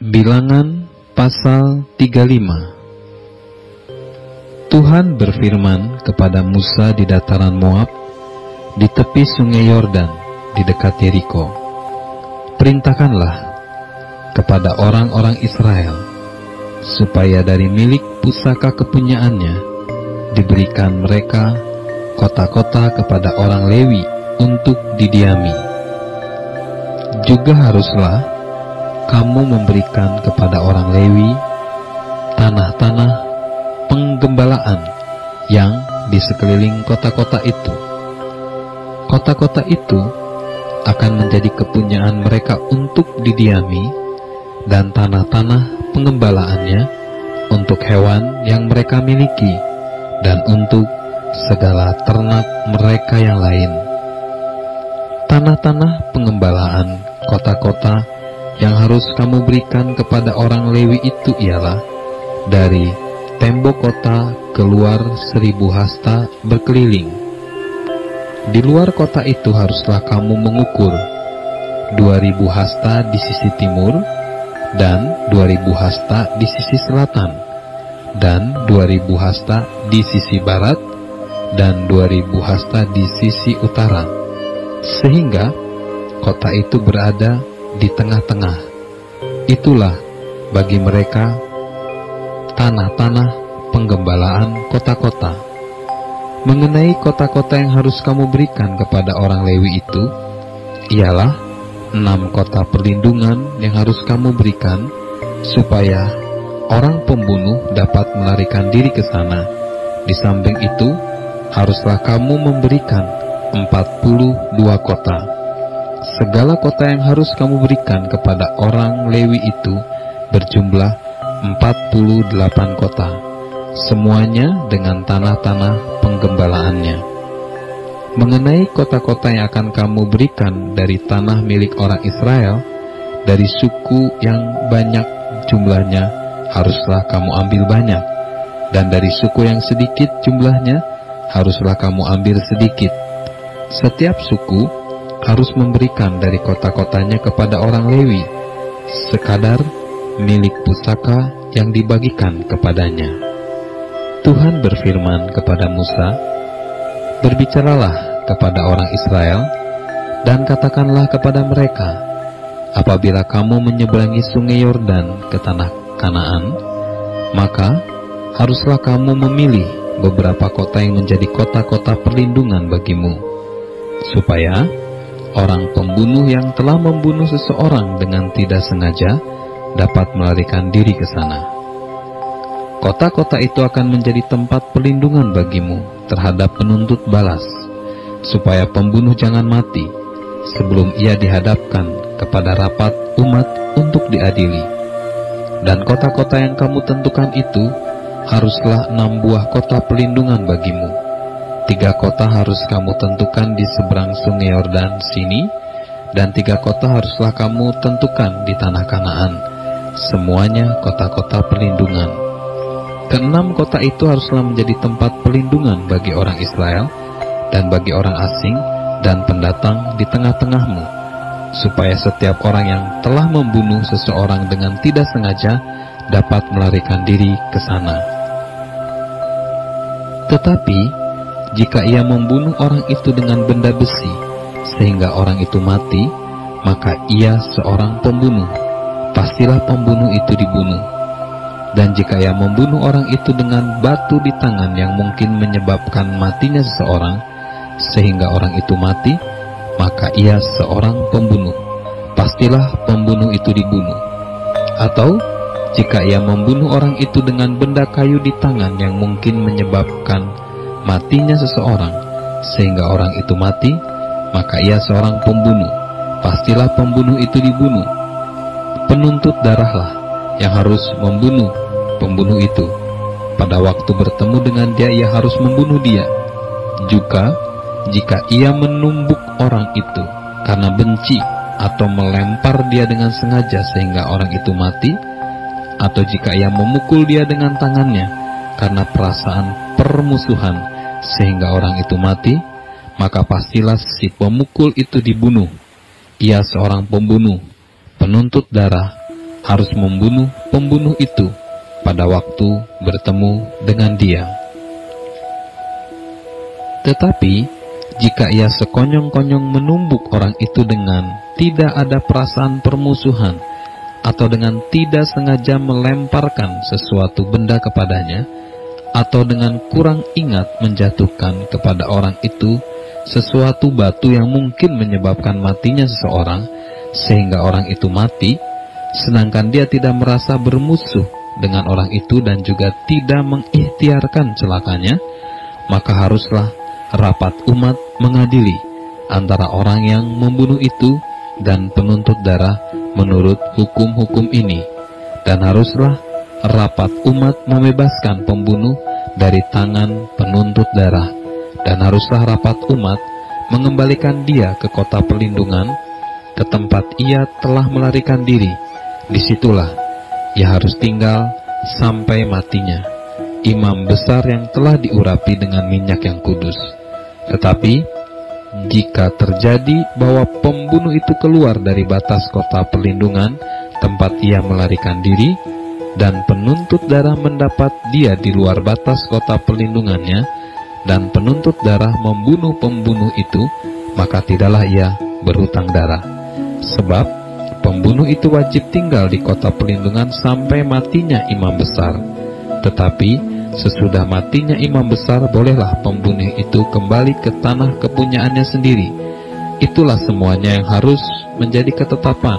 Bilangan pasal 35. Tuhan berfirman kepada Musa di dataran Moab, di tepi sungai Yordan, di dekat Yeriko. Perintahkanlah kepada orang-orang Israel, supaya dari milik pusaka kepunyaannya diberikan mereka kota-kota kepada orang Lewi untuk didiami. Juga haruslah kamu memberikan kepada orang Lewi tanah-tanah penggembalaan yang di sekeliling kota-kota itu. Kota-kota itu akan menjadi kepunyaan mereka untuk didiami, dan tanah-tanah pengembalaannya untuk hewan yang mereka miliki dan untuk segala ternak mereka yang lain. Tanah-tanah pengembalaan kota-kota yang harus kamu berikan kepada orang Lewi itu ialah dari tembok kota keluar 1000 hasta berkeliling. Di luar kota itu haruslah kamu mengukur 2000 hasta di sisi timur, dan 2000 hasta di sisi selatan, dan 2000 hasta di sisi barat, dan 2000 hasta di sisi utara, sehingga kota itu berada di tengah-tengah. Itulah bagi mereka tanah-tanah penggembalaan kota-kota. Mengenai kota-kota yang harus kamu berikan kepada orang Lewi itu, ialah 6 kota perlindungan yang harus kamu berikan, supaya orang pembunuh dapat melarikan diri ke sana. Di samping itu, haruslah kamu memberikan 42 kota. Segala kota yang harus kamu berikan kepada orang Lewi itu berjumlah 48 kota, semuanya dengan tanah-tanah penggembalaannya. Mengenai kota-kota yang akan kamu berikan dari tanah milik orang Israel, dari suku yang banyak jumlahnya haruslah kamu ambil banyak, dan dari suku yang sedikit jumlahnya haruslah kamu ambil sedikit. Setiap suku harus memberikan dari kota-kotanya kepada orang Lewi sekadar milik pusaka yang dibagikan kepadanya. Tuhan berfirman kepada Musa, "Berbicaralah kepada orang Israel dan katakanlah kepada mereka, apabila kamu menyeberangi sungai Yordan ke tanah Kanaan, maka haruslah kamu memilih beberapa kota yang menjadi kota-kota perlindungan bagimu, supaya orang pembunuh yang telah membunuh seseorang dengan tidak sengaja dapat melarikan diri ke sana. Kota-kota itu akan menjadi tempat perlindungan bagimu terhadap penuntut balas, supaya pembunuh jangan mati sebelum ia dihadapkan kepada rapat umat untuk diadili. Dan kota-kota yang kamu tentukan itu haruslah 6 buah kota perlindungan bagimu. 3 kota harus kamu tentukan di seberang sungai Yordan sini, dan 3 kota haruslah kamu tentukan di tanah Kanaan, semuanya kota-kota perlindungan. Ke-6 kota itu haruslah menjadi tempat perlindungan bagi orang Israel dan bagi orang asing dan pendatang di tengah-tengahmu, supaya setiap orang yang telah membunuh seseorang dengan tidak sengaja dapat melarikan diri ke sana. Tetapi jika ia membunuh orang itu dengan benda besi sehingga orang itu mati, maka ia seorang pembunuh. Pastilah pembunuh itu dibunuh. Dan jika ia membunuh orang itu dengan batu di tangan yang mungkin menyebabkan matinya seseorang sehingga orang itu mati, maka ia seorang pembunuh. Pastilah pembunuh itu dibunuh. Atau jika ia membunuh orang itu dengan benda kayu di tangan yang mungkin menyebabkan matinya seseorang sehingga orang itu mati, maka ia seorang pembunuh. Pastilah pembunuh itu dibunuh. Penuntut darahlah yang harus membunuh pembunuh itu. Pada waktu bertemu dengan dia, ia harus membunuh dia. Juga jika ia menumbuk orang itu karena benci, atau melempar dia dengan sengaja sehingga orang itu mati, atau jika ia memukul dia dengan tangannya karena perasaan permusuhan sehingga orang itu mati, maka pastilah si pemukul itu dibunuh. Ia seorang pembunuh. Penuntut darah harus membunuh pembunuh itu pada waktu bertemu dengan dia. Tetapi jika ia sekonyong-konyong menumbuk orang itu dengan tidak ada perasaan permusuhan, atau dengan tidak sengaja melemparkan sesuatu benda kepadanya, atau dengan kurang ingat menjatuhkan kepada orang itu sesuatu batu yang mungkin menyebabkan matinya seseorang, sehingga orang itu mati, sedangkan dia tidak merasa bermusuh dengan orang itu dan juga tidak mengikhtiarkan celakanya, maka haruslah rapat umat mengadili antara orang yang membunuh itu dan penuntut darah menurut hukum-hukum ini, dan haruslah rapat umat membebaskan pembunuh dari tangan penuntut darah, dan haruslah rapat umat mengembalikan dia ke kota perlindungan, ke tempat ia telah melarikan diri. Disitulah ia harus tinggal sampai matinya, imam besar yang telah diurapi dengan minyak yang kudus. Tetapi jika terjadi bahwa pembunuh itu keluar dari batas kota perlindungan tempat ia melarikan diri, dan penuntut darah mendapat dia di luar batas kota perlindungannya, dan penuntut darah membunuh pembunuh itu, maka tidaklah ia berhutang darah. Sebab pembunuh itu wajib tinggal di kota perlindungan sampai matinya imam besar. Tetapi sesudah matinya imam besar, bolehlah pembunuh itu kembali ke tanah kepunyaannya sendiri. Itulah semuanya yang harus menjadi ketetapan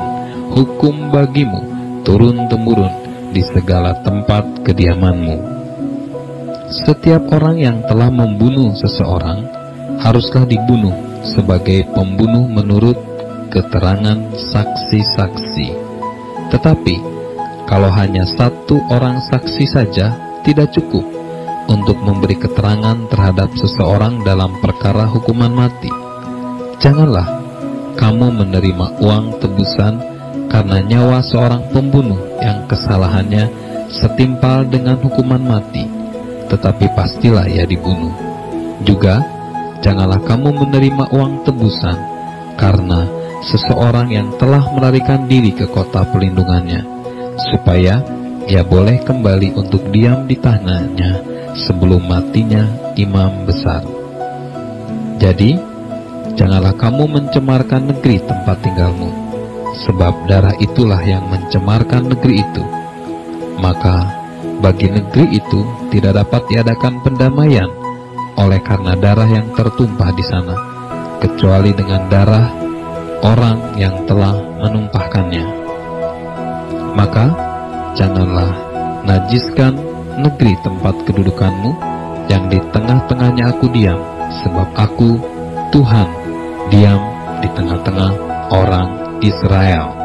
hukum bagimu turun-temurun di segala tempat kediamanmu. Setiap orang yang telah membunuh seseorang haruslah dibunuh sebagai pembunuh menurut keterangan saksi-saksi. Tetapi kalau hanya satu orang saksi saja tidak cukup untuk memberi keterangan terhadap seseorang dalam perkara hukuman mati. Janganlah kamu menerima uang tebusan karena nyawa seorang pembunuh yang kesalahannya setimpal dengan hukuman mati, tetapi pastilah ia dibunuh. Juga janganlah kamu menerima uang tebusan karena seseorang yang telah melarikan diri ke kota perlindungannya, supaya ia boleh kembali untuk diam di tanahnya sebelum matinya imam besar. Jadi, janganlah kamu mencemarkan negeri tempat tinggalmu, sebab darah itulah yang mencemarkan negeri itu. Maka, bagi negeri itu tidak dapat diadakan pendamaian oleh karena darah yang tertumpah di sana, kecuali dengan darah orang yang telah menumpahkannya. Maka, janganlah najiskan negeri tempat kedudukanmu yang di tengah-tengahnya aku diam, sebab aku, Tuhan, diam di tengah-tengah orang Israel.